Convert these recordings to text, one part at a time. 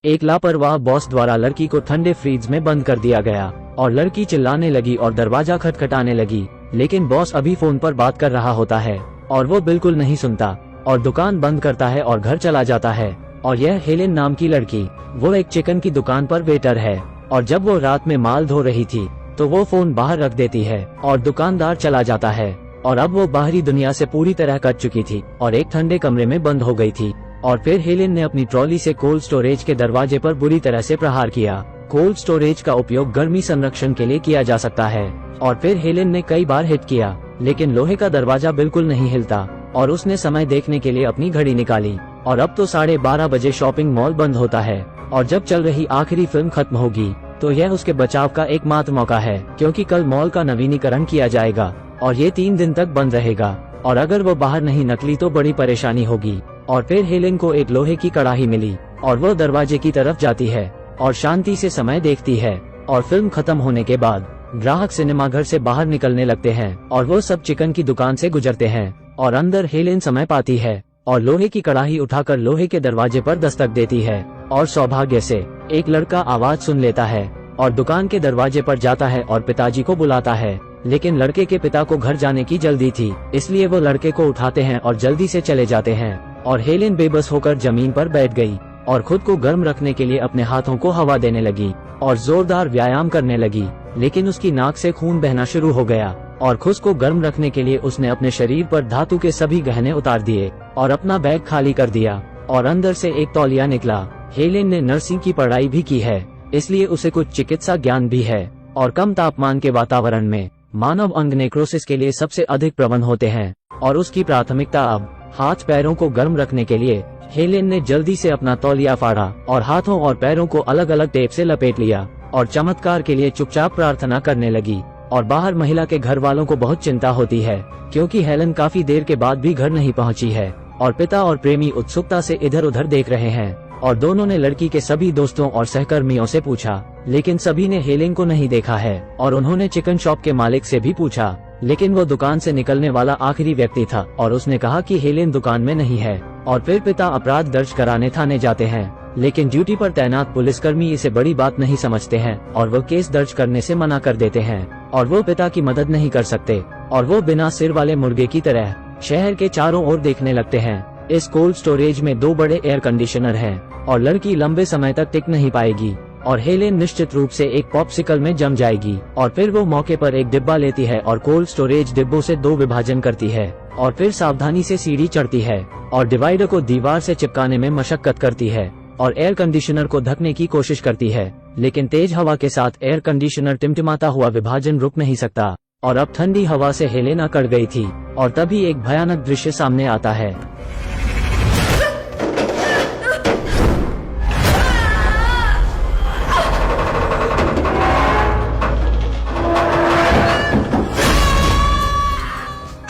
एक लापरवाह बॉस द्वारा लड़की को ठंडे फ्रीज में बंद कर दिया गया और लड़की चिल्लाने लगी और दरवाजा खटखटाने लगी, लेकिन बॉस अभी फोन पर बात कर रहा होता है और वो बिल्कुल नहीं सुनता और दुकान बंद करता है और घर चला जाता है। और यह हेलेन नाम की लड़की, वो एक चिकन की दुकान पर वेटर है और जब वो रात में माल धो रही थी तो वो फोन बाहर रख देती है और दुकानदार चला जाता है। और अब वो बाहरी दुनिया से पूरी तरह कट चुकी थी और एक ठंडे कमरे में बंद हो गई थी। और फिर हेलेन ने अपनी ट्रॉली से कोल्ड स्टोरेज के दरवाजे पर बुरी तरह से प्रहार किया। कोल्ड स्टोरेज का उपयोग गर्मी संरक्षण के लिए किया जा सकता है। और फिर हेलेन ने कई बार हिट किया, लेकिन लोहे का दरवाजा बिल्कुल नहीं हिलता और उसने समय देखने के लिए अपनी घड़ी निकाली और अब तो 12:30 बजे शॉपिंग मॉल बंद होता है और जब चल रही आखिरी फिल्म खत्म होगी तो यह उसके बचाव का एकमात्र मौका है, क्योंकि कल मॉल का नवीनीकरण किया जाएगा और ये 3 दिन तक बंद रहेगा और अगर वो बाहर नहीं निकली तो बड़ी परेशानी होगी। और फिर हेलेन को एक लोहे की कड़ाही मिली और वो दरवाजे की तरफ जाती है और शांति से समय देखती है। और फिल्म खत्म होने के बाद ग्राहक सिनेमाघर से बाहर निकलने लगते हैं और वो सब चिकन की दुकान से गुजरते हैं और अंदर हेलेन समय पाती है और लोहे की कड़ाही उठाकर लोहे के दरवाजे पर दस्तक देती है और सौभाग्य से एक लड़का आवाज सुन लेता है और दुकान के दरवाजे पर जाता है और पिताजी को बुलाता है। लेकिन लड़के के पिता को घर जाने की जल्दी थी, इसलिए वो लड़के को उठाते हैं और जल्दी से चले जाते हैं। और हेलेन बेबस होकर जमीन पर बैठ गई और खुद को गर्म रखने के लिए अपने हाथों को हवा देने लगी और जोरदार व्यायाम करने लगी, लेकिन उसकी नाक से खून बहना शुरू हो गया। और खुद को गर्म रखने के लिए उसने अपने शरीर पर धातु के सभी गहने उतार दिए और अपना बैग खाली कर दिया और अंदर से एक तौलिया निकला। हेलेन ने नर्सिंग की पढ़ाई भी की है, इसलिए उसे कुछ चिकित्सा ज्ञान भी है। और कम तापमान के वातावरण में मानव अंग नेक्रोसिस के लिए सबसे अधिक प्रवण होते हैं और उसकी प्राथमिकता अब हाथ पैरों को गर्म रखने के लिए। हेलेन ने जल्दी से अपना तौलिया फाड़ा और हाथों और पैरों को अलग अलग टेप से लपेट लिया और चमत्कार के लिए चुपचाप प्रार्थना करने लगी। और बाहर महिला के घर वालों को बहुत चिंता होती है, क्योंकि हेलेन काफी देर के बाद भी घर नहीं पहुंची है और पिता और प्रेमी उत्सुकता से इधर उधर देख रहे हैं। और दोनों ने लड़की के सभी दोस्तों और सहकर्मियों से पूछा, लेकिन सभी ने हेलेन को नहीं देखा है। और उन्होंने चिकन शॉप के मालिक से भी पूछा, लेकिन वो दुकान से निकलने वाला आखिरी व्यक्ति था और उसने कहा कि हेलेन दुकान में नहीं है। और फिर पिता अपराध दर्ज कराने थाने जाते हैं, लेकिन ड्यूटी पर तैनात पुलिसकर्मी इसे बड़ी बात नहीं समझते हैं और वो केस दर्ज करने से मना कर देते हैं और वो पिता की मदद नहीं कर सकते। और वो बिना सिर वाले मुर्गे की तरह शहर के चारों ओर देखने लगते हैं। इस कोल्ड स्टोरेज में 2 बड़े एयर कंडीशनर हैं और लड़की लंबे समय तक टिक नहीं पाएगी और हेलेन निश्चित रूप से एक पॉप्सिकल में जम जाएगी। और फिर वो मौके पर एक डिब्बा लेती है और कोल्ड स्टोरेज डिब्बों से 2 विभाजन करती है और फिर सावधानी से सीढ़ी चढ़ती है और डिवाइडर को दीवार से चिपकाने में मशक्कत करती है और एयर कंडीशनर को ढकने की कोशिश करती है, लेकिन तेज हवा के साथ एयर कंडीशनर टिमटिमाता हुआ विभाजन रुक नहीं सकता। और अब ठंडी हवा से हेलेन अकड़ गई थी और तभी एक भयानक दृश्य सामने आता है।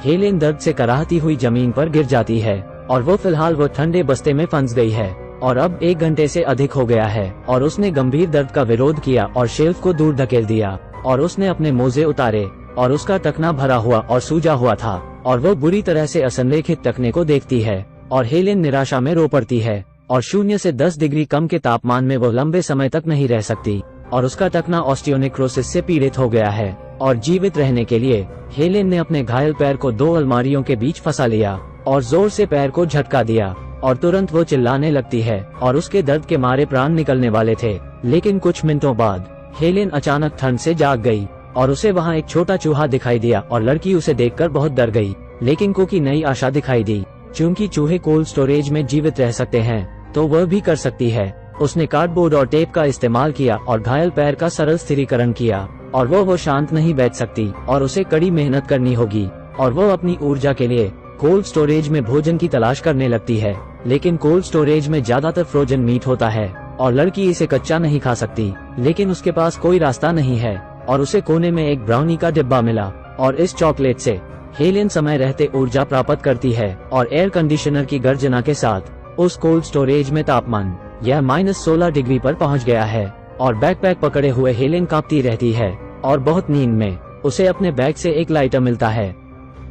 हेलेन दर्द से कराहती हुई जमीन पर गिर जाती है और वो फिलहाल वो ठंडे बस्ते में फंस गई है और अब 1 घंटे से अधिक हो गया है। और उसने गंभीर दर्द का विरोध किया और शेल्फ को दूर धकेल दिया और उसने अपने मोजे उतारे और उसका टखना भरा हुआ और सूजा हुआ था और वो बुरी तरह से असंरेखित टखने को देखती है और हेलेन निराशा में रो पड़ती है। और 0 से 10 डिग्री कम के तापमान में वो लंबे समय तक नहीं रह सकती और उसका टखना ऑस्टियोनेक्रोसिस से पीड़ित हो गया है। और जीवित रहने के लिए हेलेन ने अपने घायल पैर को 2 अलमारियों के बीच फंसा लिया और जोर से पैर को झटका दिया और तुरंत वो चिल्लाने लगती है और उसके दर्द के मारे प्राण निकलने वाले थे। लेकिन कुछ मिनटों बाद हेलेन अचानक ठंड से जाग गई और उसे वहाँ एक छोटा चूहा दिखाई दिया और लड़की उसे देखकर बहुत डर गई। लेकिन कोकी नई आशा दिखाई दी, चूंकि चूहे कोल्ड स्टोरेज में जीवित रह सकते हैं तो वह भी कर सकती है। उसने कार्डबोर्ड और टेप का इस्तेमाल किया और घायल पैर का सरल स्थिरीकरण किया और वो शांत नहीं बैठ सकती और उसे कड़ी मेहनत करनी होगी। और वो अपनी ऊर्जा के लिए कोल्ड स्टोरेज में भोजन की तलाश करने लगती है, लेकिन कोल्ड स्टोरेज में ज्यादातर फ्रोजन मीट होता है और लड़की इसे कच्चा नहीं खा सकती। लेकिन उसके पास कोई रास्ता नहीं है और उसे कोने में एक ब्राउनी का डिब्बा मिला और इस चॉकलेट से हेलेन समय रहते ऊर्जा प्राप्त करती है। और एयर कंडीशनर की गर्जना के साथ उस कोल्ड स्टोरेज में तापमान यह -16 डिग्री पर पहुंच गया है और बैकपैक पकड़े हुए हेलेन कांपती रहती है और बहुत नींद में उसे अपने बैग से एक लाइटर मिलता है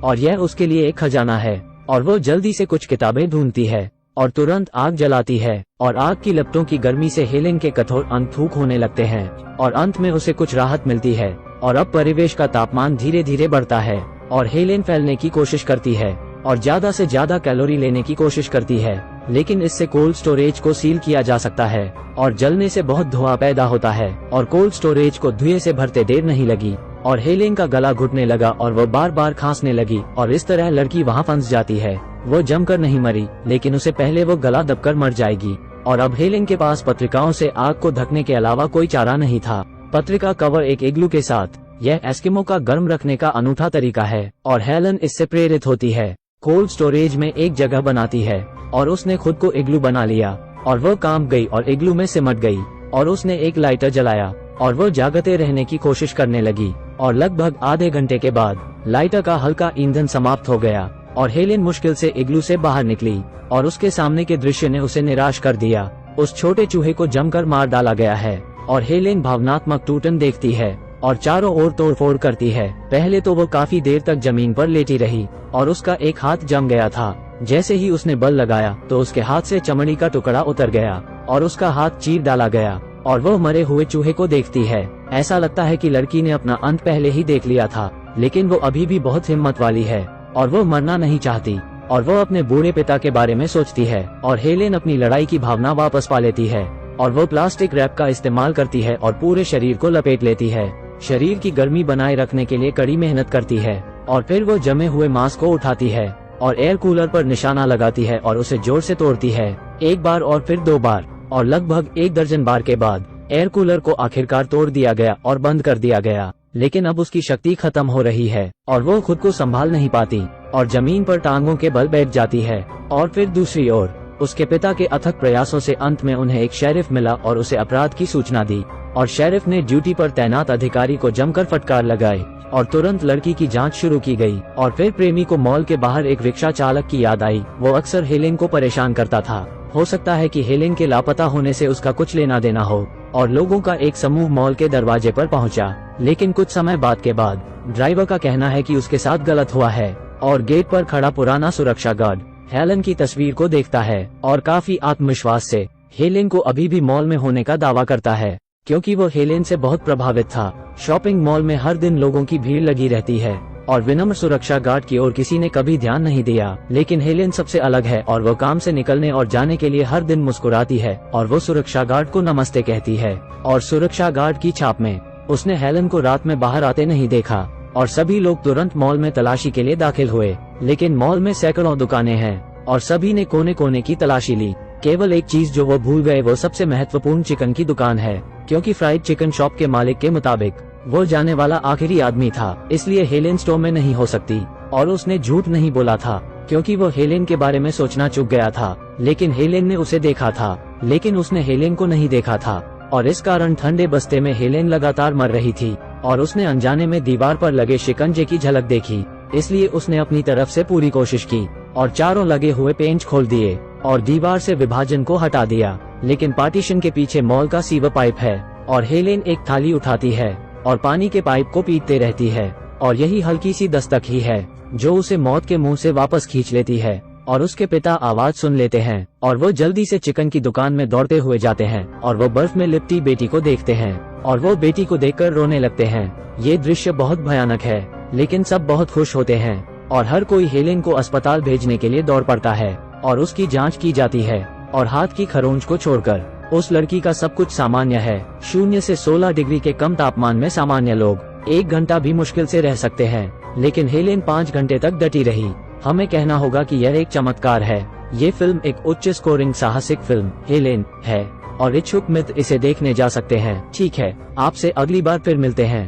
और यह उसके लिए एक खजाना है। और वो जल्दी से कुछ किताबें ढूंढती है और तुरंत आग जलाती है और आग की लपटों की गर्मी से हेलेन के कठोर अंग थूक होने लगते हैं और अंत में उसे कुछ राहत मिलती है और अब परिवेश का तापमान धीरे धीरे बढ़ता है और हेलेन फैलने की कोशिश करती है और ज्यादा से ज्यादा कैलोरी लेने की कोशिश करती है, लेकिन इससे कोल्ड स्टोरेज को सील किया जा सकता है और जलने से बहुत धुआं पैदा होता है और कोल्ड स्टोरेज को धुएं से भरते देर नहीं लगी और हेलेन का गला घुटने लगा और वो बार बार खांसने लगी और इस तरह लड़की वहाँ फंस जाती है। वो जमकर नहीं मरी, लेकिन उसे पहले वो गला दबकर मर जाएगी और अब हेलेन के पास पत्रिकाओं से आग को ढकने के अलावा कोई चारा नहीं था। पत्रिका कवर एक इग्लू के साथ, यह एस्किमो का गर्म रखने का अनूठा तरीका है और हेलेन इससे प्रेरित होती है। कोल्ड स्टोरेज में एक जगह बनाती है और उसने खुद को इग्लू बना लिया और वो कांप गई और इग्लू में सिमट गई और उसने एक लाइटर जलाया और वो जागते रहने की कोशिश करने लगी और लगभग आधे घंटे के बाद लाइटर का हल्का ईंधन समाप्त हो गया और हेलेन मुश्किल से इग्लू से बाहर निकली और उसके सामने के दृश्य ने उसे निराश कर दिया। उस छोटे चूहे को जमकर मार डाला गया है और हेलेन भावनात्मक टूटन देखती है और चारों ओर तोड़फोड़ करती है। पहले तो वो काफी देर तक जमीन पर लेटी रही और उसका एक हाथ जम गया था। जैसे ही उसने बल लगाया तो उसके हाथ से चमड़ी का टुकड़ा उतर गया और उसका हाथ चीर डाला गया और वो मरे हुए चूहे को देखती है। ऐसा लगता है कि लड़की ने अपना अंत पहले ही देख लिया था, लेकिन वो अभी भी बहुत हिम्मत वाली है और वो मरना नहीं चाहती और वो अपने बूढ़े पिता के बारे में सोचती है और हेलेन अपनी लड़ाई की भावना वापस पा लेती है और वो प्लास्टिक रैप का इस्तेमाल करती है और पूरे शरीर को लपेट लेती है। शरीर की गर्मी बनाए रखने के लिए कड़ी मेहनत करती है और फिर वो जमे हुए मांस को उठाती है और एयर कूलर पर निशाना लगाती है और उसे जोर से तोड़ती है, एक बार और फिर 2 बार और लगभग 1 दर्जन बार के बाद एयर कूलर को आखिरकार तोड़ दिया गया और बंद कर दिया गया। लेकिन अब उसकी शक्ति खत्म हो रही है और वो खुद को संभाल नहीं पाती और जमीन पर टांगों के बल बैठ जाती है। और फिर दूसरी ओर उसके पिता के अथक प्रयासों से अंत में उन्हें एक शेरिफ मिला और उसे अपराध की सूचना दी और शेरिफ ने ड्यूटी पर तैनात अधिकारी को जमकर फटकार लगाई और तुरंत लड़की की जांच शुरू की गई। और फिर प्रेमी को मॉल के बाहर एक रिक्शा चालक की याद आई। वो अक्सर हेलेन को परेशान करता था। हो सकता है कि हेलेन के लापता होने से उसका कुछ लेना देना हो और लोगों का एक समूह मॉल के दरवाजे पर पहुंचा। लेकिन कुछ समय बाद के बाद ड्राइवर का कहना है कि उसके साथ गलत हुआ है और गेट पर खड़ा पुराना सुरक्षा गार्ड हेलेन की तस्वीर को देखता है और काफी आत्मविश्वास से हेलेन को अभी भी मॉल में होने का दावा करता है, क्योंकि वो हेलेन से बहुत प्रभावित था। शॉपिंग मॉल में हर दिन लोगों की भीड़ लगी रहती है और विनम्र सुरक्षा गार्ड की ओर किसी ने कभी ध्यान नहीं दिया। लेकिन हेलेन सबसे अलग है और वो काम से निकलने और जाने के लिए हर दिन मुस्कुराती है और वो सुरक्षा गार्ड को नमस्ते कहती है। और सुरक्षा गार्ड की छाप में उसने हेलेन को रात में बाहर आते नहीं देखा और सभी लोग तुरंत मॉल में तलाशी के लिए दाखिल हुए। लेकिन मॉल में सैकड़ों दुकानें हैं और सभी ने कोने कोने की तलाशी ली। केवल एक चीज जो वो भूल गए वो सबसे महत्वपूर्ण चिकन की दुकान है, क्योंकि फ्राइड चिकन शॉप के मालिक के मुताबिक वो जाने वाला आखिरी आदमी था, इसलिए हेलेन स्टोर में नहीं हो सकती। और उसने झूठ नहीं बोला था क्योंकि वो हेलेन के बारे में सोचना चूक गया था। लेकिन हेलेन ने उसे देखा था, लेकिन उसने हेलेन को नहीं देखा था और इस कारण ठंडे बस्ते में हेलेन लगातार मर रही थी और उसने अनजाने में दीवार पर लगे शिकंजे की झलक देखी। इसलिए उसने अपनी तरफ से पूरी कोशिश की और चारों लगे हुए पेंच खोल दिए और दीवार से विभाजन को हटा दिया। लेकिन पार्टीशन के पीछे मॉल का सीवर पाइप है और हेलेन एक थाली उठाती है और पानी के पाइप को पीटते रहती है और यही हल्की सी दस्तक ही है जो उसे मौत के मुंह से वापस खींच लेती है। और उसके पिता आवाज सुन लेते हैं और वो जल्दी से चिकन की दुकान में दौड़ते हुए जाते हैं और वो बर्फ में लिपटी बेटी को देखते हैं और वो बेटी को देखकर रोने लगते हैं। ये दृश्य बहुत भयानक है, लेकिन सब बहुत खुश होते हैं और हर कोई हेलेन को अस्पताल भेजने के लिए दौड़ पड़ता है और उसकी जांच की जाती है और हाथ की खरोंच को छोड़कर उस लड़की का सब कुछ सामान्य है। 0 से 16 डिग्री के कम तापमान में सामान्य लोग 1 घंटा भी मुश्किल से रह सकते हैं, लेकिन हेलेन 5 घंटे तक डटी रही। हमें कहना होगा कि यह एक चमत्कार है। ये फिल्म एक उच्च स्कोरिंग साहसिक फिल्म हेलेन है और इच्छुक मित्र इसे देखने जा सकते हैं। ठीक है, आपसे अगली बार फिर मिलते हैं।